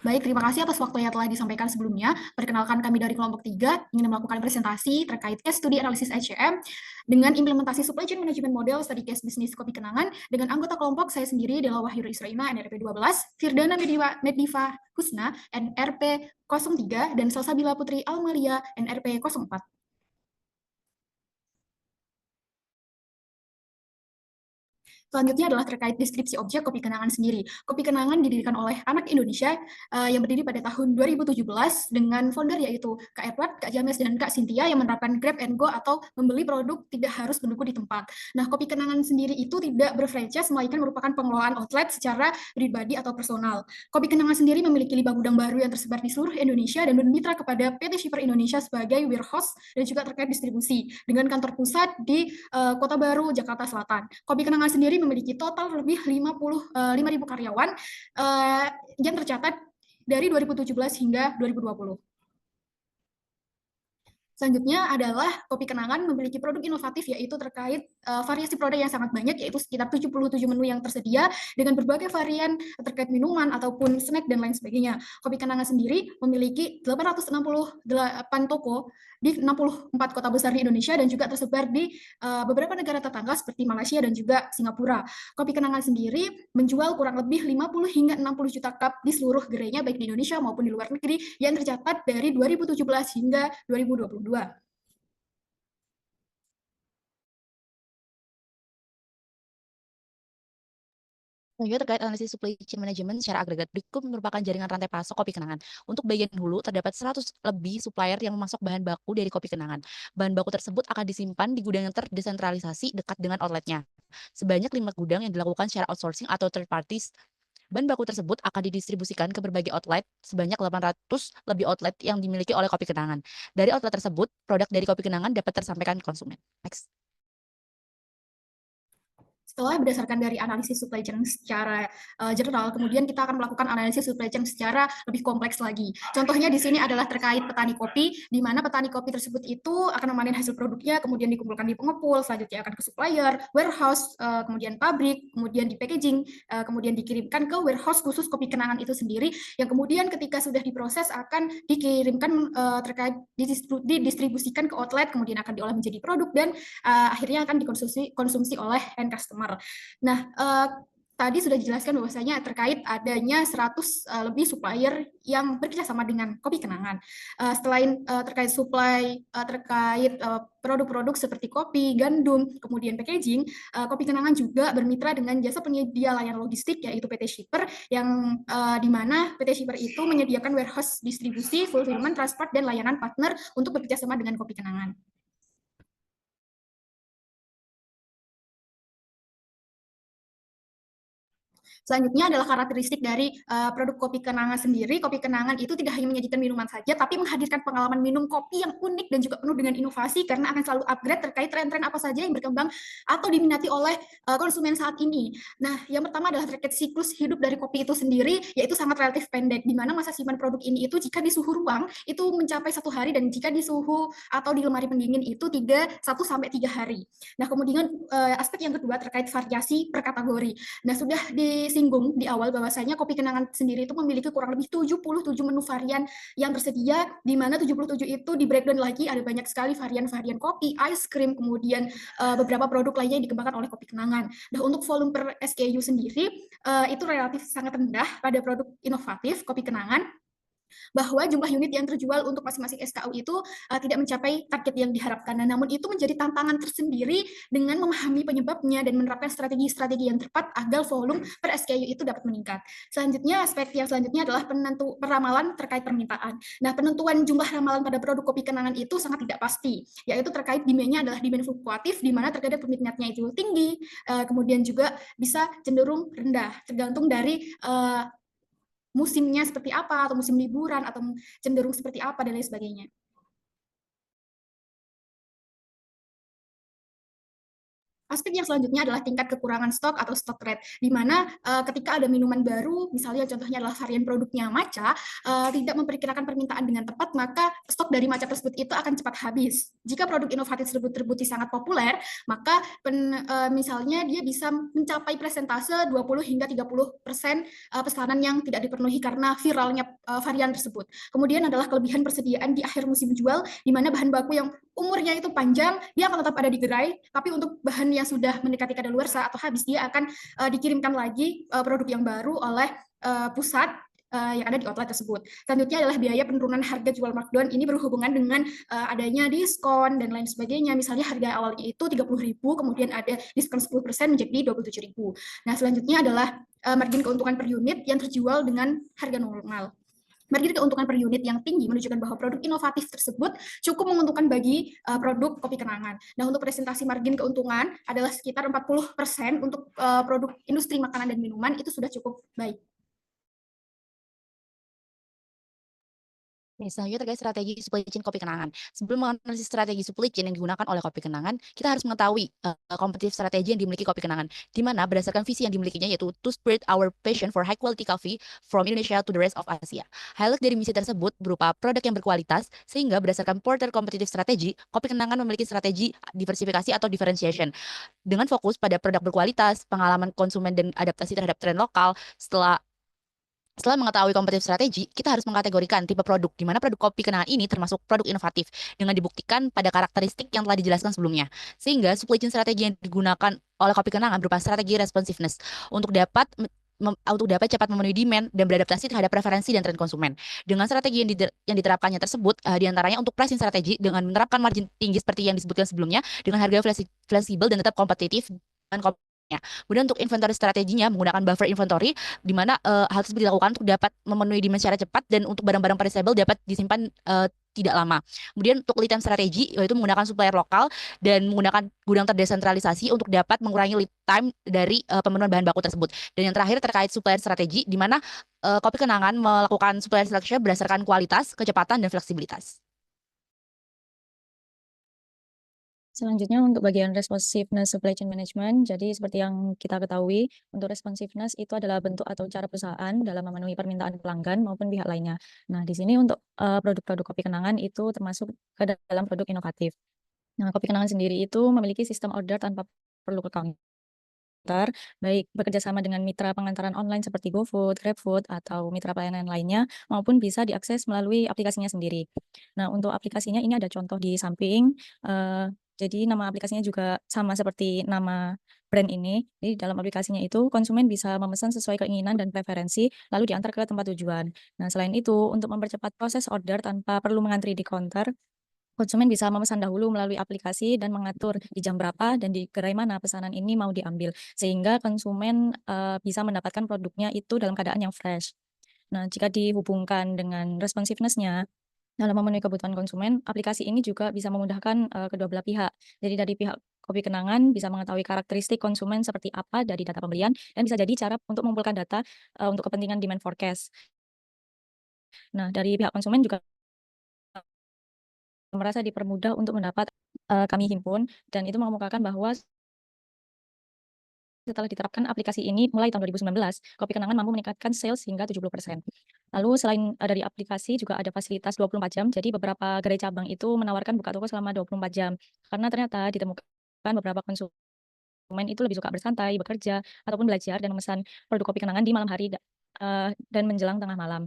Baik, terima kasih atas waktu yang telah disampaikan sebelumnya. Perkenalkan kami dari kelompok 3 ingin melakukan presentasi terkait case study analisis HCM dengan implementasi supply chain management model study case bisnis kopi kenangan dengan anggota kelompok saya sendiri Dela Wahyur Israina NRP 12, Firdana Mediva Husna NRP 03 dan Salsabila Putri Almalia NRP 04. Selanjutnya adalah terkait deskripsi objek kopi kenangan sendiri. Kopi kenangan didirikan oleh anak Indonesia yang berdiri pada tahun 2017 dengan founder yaitu Kak Edward, Kak James, dan Kak Cynthia yang menerapkan grab and go atau membeli produk tidak harus menunggu di tempat. Nah, kopi kenangan sendiri itu tidak berfranchise, melainkan merupakan pengelolaan outlet secara pribadi atau personal. Kopi kenangan sendiri memiliki 5 gudang baru yang tersebar di seluruh Indonesia dan bermitra kepada PT Shipper Indonesia sebagai warehouse dan juga terkait distribusi dengan kantor pusat di Kota Baru, Jakarta Selatan. Kopi kenangan sendiri memiliki total lebih 5.000 karyawan yang tercatat dari 2017 hingga 2020. Selanjutnya adalah kopi kenangan memiliki produk inovatif yaitu terkait variasi produk yang sangat banyak yaitu sekitar 77 menu yang tersedia dengan berbagai varian terkait minuman ataupun snack dan lain sebagainya. Kopi kenangan sendiri memiliki 868 toko di 64 kota besar di Indonesia dan juga tersebar di beberapa negara tetangga seperti Malaysia dan juga Singapura. Kopi kenangan sendiri menjual kurang lebih 50 hingga 60 juta cup di seluruh gerainya baik di Indonesia maupun di luar negeri yang tercatat dari 2017 hingga 2022. Selanjutnya terkait analisis supply chain management secara agregat, Dikkum merupakan jaringan rantai pasok kopi kenangan. Untuk bagian hulu, terdapat 100 lebih supplier yang memasok bahan baku dari kopi kenangan. Bahan baku tersebut akan disimpan di gudang yang terdesentralisasi dekat dengan outletnya. Sebanyak 5 gudang yang dilakukan secara outsourcing atau third parties. Bahan baku tersebut akan didistribusikan ke berbagai outlet, sebanyak 800 lebih outlet yang dimiliki oleh kopi kenangan. Dari outlet tersebut, produk dari kopi kenangan dapat tersampaikan ke konsumen. Next. Setelah berdasarkan dari analisis supply chain secara general, kemudian kita akan melakukan analisis supply chain secara lebih kompleks lagi. Contohnya di sini adalah terkait petani kopi, di mana petani kopi tersebut itu akan memanen hasil produknya, kemudian dikumpulkan di pengepul, selanjutnya akan ke supplier, warehouse, kemudian pabrik, kemudian di packaging, kemudian dikirimkan ke warehouse khusus kopi kenangan itu sendiri, yang kemudian ketika sudah diproses akan dikirimkan terkait didistribusikan ke outlet, kemudian akan diolah menjadi produk dan akhirnya akan dikonsumsi oleh end customer. Nah, tadi sudah dijelaskan bahwasanya terkait adanya 100 lebih supplier yang bekerja sama dengan kopi kenangan. Selain terkait supply, terkait produk-produk seperti kopi, gandum, kemudian packaging, kopi kenangan juga bermitra dengan jasa penyedia layanan logistik yaitu PT Shipper yang di mana PT Shipper itu menyediakan warehouse distribusi, fulfillment, transport, dan layanan partner untuk bekerja sama dengan kopi kenangan. Selanjutnya adalah karakteristik dari produk kopi kenangan sendiri. Kopi kenangan itu tidak hanya menyajikan minuman saja, tapi menghadirkan pengalaman minum kopi yang unik dan juga penuh dengan inovasi karena akan selalu upgrade terkait tren-tren apa saja yang berkembang atau diminati oleh konsumen saat ini. Nah, yang pertama adalah terkait siklus hidup dari kopi itu sendiri, yaitu sangat relatif pendek, di mana masa simpan produk ini itu jika di suhu ruang itu mencapai 1 hari dan jika di suhu atau di lemari pendingin itu 1 sampai 3 hari. Nah, kemudian aspek yang kedua terkait variasi per kategori. Nah, sudah disinggung di awal bahwasanya kopi kenangan sendiri itu memiliki kurang lebih 77 menu varian yang tersedia, di mana 77 itu di breakdown lagi ada banyak sekali varian-varian kopi, ice cream, kemudian beberapa produk lainnya yang dikembangkan oleh kopi kenangan. Nah, untuk volume per SKU sendiri itu relatif sangat rendah pada produk inovatif kopi kenangan, bahwa jumlah unit yang terjual untuk masing-masing SKU itu tidak mencapai target yang diharapkan. Nah, namun itu menjadi tantangan tersendiri dengan memahami penyebabnya dan menerapkan strategi-strategi yang tepat agar volume per SKU itu dapat meningkat. Selanjutnya, aspek yang selanjutnya adalah peramalan terkait permintaan. Nah, penentuan jumlah ramalan pada produk kopi kenangan itu sangat tidak pasti, yaitu terkait demand-nya adalah demand fluktuatif, di mana terkadang peminatnya itu tinggi, kemudian juga bisa cenderung rendah, tergantung dari musimnya seperti apa, atau musim liburan, atau cenderung seperti apa, dan lain sebagainya. Aspek yang selanjutnya adalah tingkat kekurangan stok atau stock rate, di mana ketika ada minuman baru, misalnya contohnya adalah varian produknya matcha, tidak memperkirakan permintaan dengan tepat, maka stok dari matcha tersebut itu akan cepat habis. Jika produk inovatif tersebut terbukti sangat populer, maka misalnya dia bisa mencapai presentase 20 hingga 30% pesanan yang tidak dipenuhi karena viralnya varian tersebut. Kemudian adalah kelebihan persediaan di akhir musim jual, di mana bahan baku yang umurnya itu panjang, dia akan tetap ada di gerai, tapi untuk bahan yang sudah mendekati kadaluarsa atau habis, dia akan dikirimkan lagi produk yang baru oleh pusat yang ada di outlet tersebut. Selanjutnya adalah biaya penurunan harga jual markdown. Ini berhubungan dengan adanya diskon dan lain sebagainya. Misalnya harga awalnya itu 30.000, kemudian ada diskon 10% menjadi 27.000. Nah, selanjutnya adalah margin keuntungan per unit yang terjual dengan harga normal. Margin keuntungan per unit yang tinggi menunjukkan bahwa produk inovatif tersebut cukup menguntungkan bagi produk kopi kenangan. Nah, untuk presentasi margin keuntungan adalah sekitar 40% untuk produk industri makanan dan minuman, itu sudah cukup baik. Oke, selanjutnya terkait strategi supply chain kopi kenangan. Sebelum menganalisis strategi supply chain yang digunakan oleh kopi kenangan, kita harus mengetahui kompetitif strategi yang dimiliki kopi kenangan, di mana berdasarkan visi yang dimilikinya yaitu to spread our passion for high quality coffee from Indonesia to the rest of Asia. Highlight dari misi tersebut berupa produk yang berkualitas, sehingga berdasarkan Porter kompetitif strategi, kopi kenangan memiliki strategi diversifikasi atau differentiation dengan fokus pada produk berkualitas, pengalaman konsumen dan adaptasi terhadap tren lokal. Setelah mengetahui kompetitif strategi, kita harus mengkategorikan tipe produk, di mana produk kopi kenangan ini termasuk produk inovatif, dengan dibuktikan pada karakteristik yang telah dijelaskan sebelumnya. Sehingga supply chain strategi yang digunakan oleh kopi kenangan berupa strategi responsiveness untuk dapat cepat memenuhi demand dan beradaptasi terhadap preferensi dan tren konsumen. Dengan strategi yang diterapkannya tersebut, diantaranya untuk pricing strategi dengan menerapkan margin tinggi seperti yang disebutkan sebelumnya, dengan harga fleksibel dan tetap kompetitif dengan kopinya. Kemudian untuk inventory strateginya menggunakan buffer inventory, di mana hal tersebut dilakukan untuk dapat memenuhi demand secara cepat dan untuk barang-barang perishable dapat disimpan tidak lama. Kemudian untuk lead time strategi yaitu menggunakan supplier lokal dan menggunakan gudang terdesentralisasi untuk dapat mengurangi lead time dari pemenuhan bahan baku tersebut. Dan yang terakhir terkait supplier strategi, di mana kopi kenangan melakukan supplier selection berdasarkan kualitas, kecepatan, dan fleksibilitas. Selanjutnya untuk bagian responsiveness supply chain management, jadi seperti yang kita ketahui, untuk responsiveness itu adalah bentuk atau cara perusahaan dalam memenuhi permintaan pelanggan maupun pihak lainnya. Nah, di sini untuk produk-produk kopi kenangan itu termasuk ke dalam produk inovatif. Nah, kopi kenangan sendiri itu memiliki sistem order tanpa perlu ke counter, baik bekerja sama dengan mitra pengantaran online seperti GoFood, GrabFood, atau mitra pelayanan lainnya, maupun bisa diakses melalui aplikasinya sendiri. Nah, untuk aplikasinya ini ada contoh di samping. Jadi nama aplikasinya juga sama seperti nama brand ini. Jadi dalam aplikasinya itu konsumen bisa memesan sesuai keinginan dan preferensi, lalu diantar ke tempat tujuan. Nah, selain itu, untuk mempercepat proses order tanpa perlu mengantri di counter, konsumen bisa memesan dahulu melalui aplikasi dan mengatur di jam berapa dan di gerai mana pesanan ini mau diambil, sehingga konsumen bisa mendapatkan produknya itu dalam keadaan yang fresh. Nah, jika dihubungkan dengan responsiveness-nya, dalam memenuhi kebutuhan konsumen, aplikasi ini juga bisa memudahkan kedua belah pihak. Jadi dari pihak kopi kenangan bisa mengetahui karakteristik konsumen seperti apa dari data pembelian dan bisa jadi cara untuk mengumpulkan data untuk kepentingan demand forecast. Nah, dari pihak konsumen juga merasa dipermudah untuk mendapat kami himpun, dan itu mengemukakan bahwa setelah diterapkan aplikasi ini mulai tahun 2019, kopi kenangan mampu meningkatkan sales hingga 70%. Lalu selain dari aplikasi juga ada fasilitas 24 jam, jadi beberapa gerai cabang itu menawarkan buka toko selama 24 jam. Karena ternyata ditemukan beberapa konsumen itu lebih suka bersantai, bekerja, ataupun belajar dan memesan produk kopi kenangan di malam hari dan menjelang tengah malam.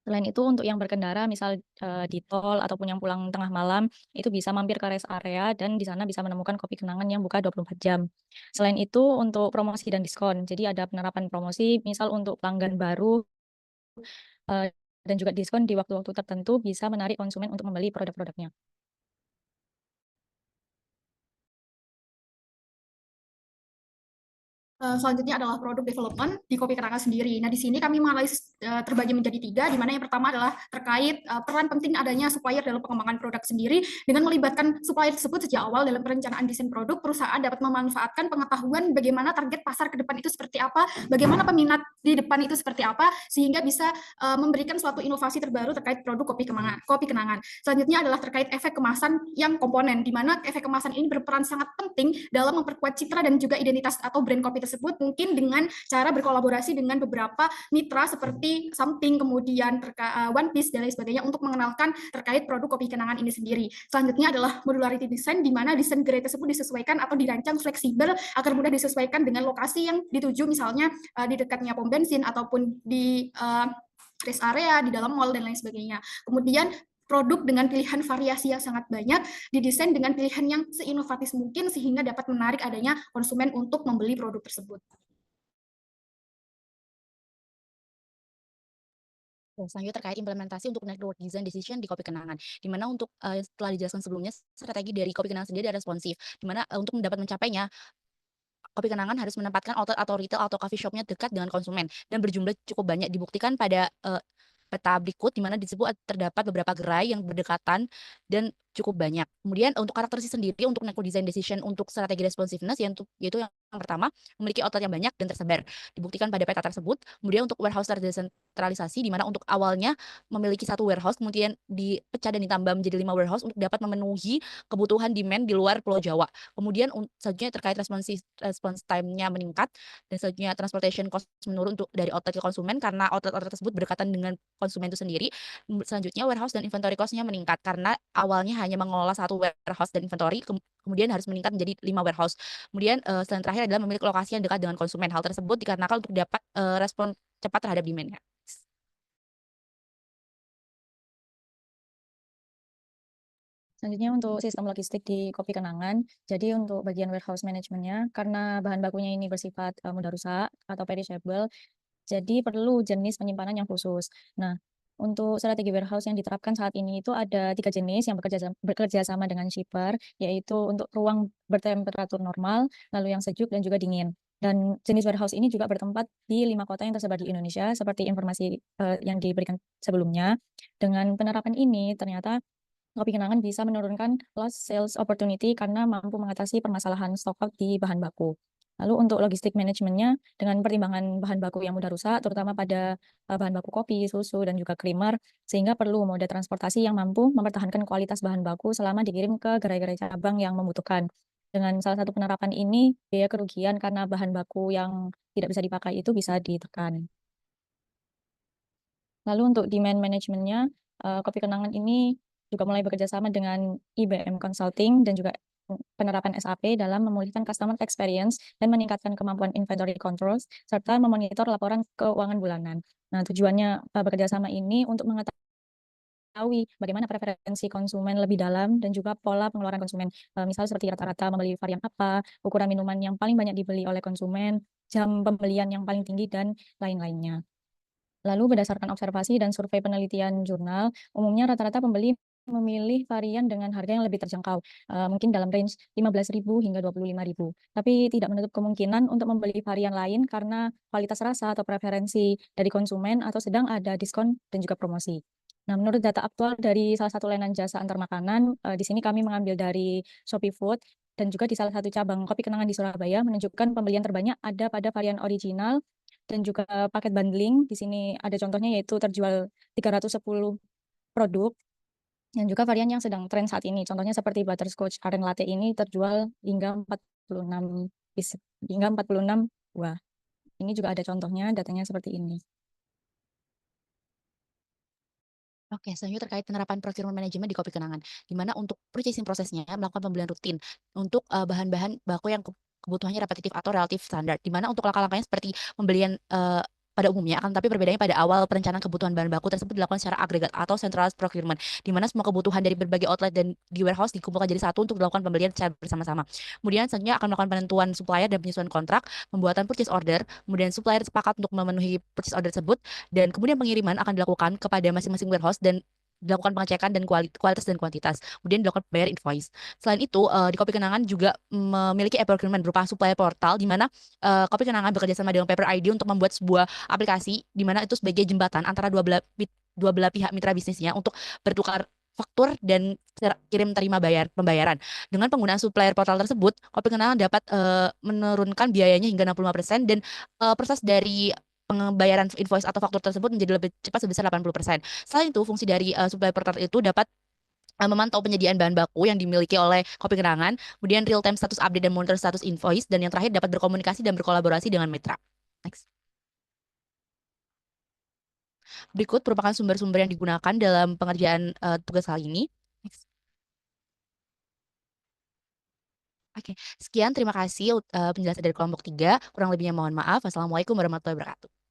Selain itu untuk yang berkendara misal di tol ataupun yang pulang tengah malam, itu bisa mampir ke rest area dan di sana bisa menemukan kopi kenangan yang buka 24 jam. Selain itu untuk promosi dan diskon, jadi ada penerapan promosi misal untuk pelanggan baru dan juga diskon di waktu-waktu tertentu bisa menarik konsumen untuk membeli produk-produknya. Selanjutnya adalah produk development di kopi kenangan sendiri. Nah, di sini kami menganalisis terbagi menjadi 3, di mana yang pertama adalah terkait peran penting adanya supplier dalam pengembangan produk sendiri. Dengan melibatkan supplier tersebut sejak awal dalam perencanaan desain produk, perusahaan dapat memanfaatkan pengetahuan bagaimana target pasar ke depan itu seperti apa, bagaimana peminat di depan itu seperti apa, sehingga bisa memberikan suatu inovasi terbaru terkait produk kopi kenangan. Selanjutnya adalah terkait efek kemasan yang komponen, di mana efek kemasan ini berperan sangat penting dalam memperkuat citra dan juga identitas atau brand kopi tersebut, mungkin dengan cara berkolaborasi dengan beberapa mitra seperti Samping, kemudian One Piece dan lain sebagainya untuk mengenalkan terkait produk kopi kenangan ini sendiri. Selanjutnya adalah modularity design, di mana desain gerai tersebut disesuaikan atau dirancang fleksibel agar mudah disesuaikan dengan lokasi yang dituju, misalnya di dekatnya pom bensin ataupun di rest area, di dalam mall dan lain sebagainya. Kemudian produk dengan pilihan variasi yang sangat banyak didesain dengan pilihan yang seinovatif mungkin sehingga dapat menarik adanya konsumen untuk membeli produk tersebut. Selanjutnya terkait implementasi untuk network design decision di kopi kenangan, di mana untuk setelah dijelaskan sebelumnya strategi dari kopi kenangan sendiri adalah responsif, di mana untuk dapat mencapainya kopi kenangan harus menempatkan outlet atau retail atau coffee shop-nya dekat dengan konsumen dan berjumlah cukup banyak, dibuktikan pada peta berikut, di mana disebut terdapat beberapa gerai yang berdekatan dan cukup banyak. Kemudian untuk karakteristik sendiri untuk network design decision untuk strategi responsiveness yaitu yang pertama memiliki outlet yang banyak dan tersebar, dibuktikan pada peta tersebut. Kemudian untuk warehouse terdesentralisasi, di mana untuk awalnya memiliki satu warehouse, kemudian dipecah dan ditambah menjadi 5 warehouse untuk dapat memenuhi kebutuhan demand di luar Pulau Jawa. Kemudian selanjutnya terkait response time-nya meningkat, dan selanjutnya transportation cost menurun untuk dari outlet ke konsumen karena outlet-outlet tersebut berdekatan dengan konsumen itu sendiri. Selanjutnya warehouse dan inventory cost-nya meningkat karena awalnya hanya mengelola satu warehouse dan inventory, kemudian harus meningkat menjadi 5 warehouse. Kemudian selain terakhir adalah memiliki lokasi yang dekat dengan konsumen. Hal tersebut dikarenakan untuk dapat respon cepat terhadap demand-nya. Selanjutnya untuk sistem logistik di kopi kenangan, jadi untuk bagian warehouse manajemennya, karena bahan bakunya ini bersifat mudah rusak atau perishable, jadi perlu jenis penyimpanan yang khusus. Nah, untuk strategi warehouse yang diterapkan saat ini itu ada 3 jenis yang bekerja sama dengan shipper, yaitu untuk ruang bertemperatur normal, lalu yang sejuk dan juga dingin. Dan jenis warehouse ini juga bertempat di 5 kota yang tersebar di Indonesia, seperti informasi yang diberikan sebelumnya. Dengan penerapan ini, ternyata kopi kenangan bisa menurunkan lost sales opportunity karena mampu mengatasi permasalahan stok out di bahan baku. Lalu untuk logistik manajemennya, dengan pertimbangan bahan baku yang mudah rusak, terutama pada bahan baku kopi, susu, dan juga creamer, sehingga perlu moda transportasi yang mampu mempertahankan kualitas bahan baku selama dikirim ke gerai-gerai cabang yang membutuhkan. Dengan salah satu penerapan ini, biaya kerugian karena bahan baku yang tidak bisa dipakai itu bisa ditekan. Lalu untuk demand manajemennya, kopi kenangan ini juga mulai bekerja sama dengan IBM Consulting dan juga penerapan SAP dalam memulihkan customer experience dan meningkatkan kemampuan inventory controls serta memonitor laporan keuangan bulanan. Nah, tujuannya bekerja sama ini untuk mengetahui bagaimana preferensi konsumen lebih dalam dan juga pola pengeluaran konsumen. Misal seperti rata-rata membeli varian apa, ukuran minuman yang paling banyak dibeli oleh konsumen, jam pembelian yang paling tinggi, dan lain-lainnya. Lalu berdasarkan observasi dan survei penelitian jurnal, umumnya rata-rata pembeli memilih varian dengan harga yang lebih terjangkau, mungkin dalam range 15.000 hingga 25.000. Tapi tidak menutup kemungkinan untuk membeli varian lain karena kualitas rasa atau preferensi dari konsumen atau sedang ada diskon dan juga promosi. Nah, menurut data aktual dari salah satu layanan jasa antar makanan, di sini kami mengambil dari Shopee Food dan juga di salah satu cabang kopi kenangan di Surabaya menunjukkan pembelian terbanyak ada pada varian original dan juga paket bundling. Di sini ada contohnya yaitu terjual 310 produk dan juga varian yang sedang tren saat ini. Contohnya seperti butterscotch aren latte ini terjual hingga 46 buah. Ini juga ada contohnya, datanya seperti ini. Oke, selanjutnya terkait penerapan procurement management di kopi kenangan, di mana untuk purchasing prosesnya melakukan pembelian rutin untuk bahan-bahan baku yang kebutuhannya repetitif atau relatif standar, di mana untuk langkah-langkahnya seperti pembelian pada umumnya, akan tapi perbedaannya pada awal perencanaan kebutuhan bahan baku tersebut dilakukan secara agregat atau centralized procurement, di mana semua kebutuhan dari berbagai outlet dan di warehouse dikumpulkan jadi satu untuk dilakukan pembelian secara bersama-sama. Kemudian selanjutnya akan melakukan penentuan supplier dan penyesuaian kontrak, pembuatan purchase order, kemudian supplier sepakat untuk memenuhi purchase order tersebut, dan kemudian pengiriman akan dilakukan kepada masing-masing warehouse dan dilakukan pengecekan dan kualitas dan kuantitas. Kemudian dilakukan bayar invoice. Selain itu, di Kopi Kenangan juga memiliki procurement berupa supplier portal di mana Kopi Kenangan bekerja sama dengan Paper ID untuk membuat sebuah aplikasi di mana itu sebagai jembatan antara dua belah pihak mitra bisnisnya untuk bertukar faktur dan kirim terima pembayaran. Dengan penggunaan supplier portal tersebut, Kopi Kenangan dapat menurunkan biayanya hingga 65% dan proses dari pembayaran invoice atau faktur tersebut menjadi lebih cepat sebesar 80%. Selain itu, fungsi dari supplier portal itu dapat memantau penyediaan bahan baku yang dimiliki oleh Kopi Kenangan, kemudian real time status update dan monitor status invoice, dan yang terakhir dapat berkomunikasi dan berkolaborasi dengan mitra. Next. Berikut merupakan sumber-sumber yang digunakan dalam pengerjaan tugas kali ini. Next. Oke, sekian terima kasih penjelasan dari kelompok 3. Kurang lebihnya mohon maaf. Wassalamualaikum warahmatullahi wabarakatuh.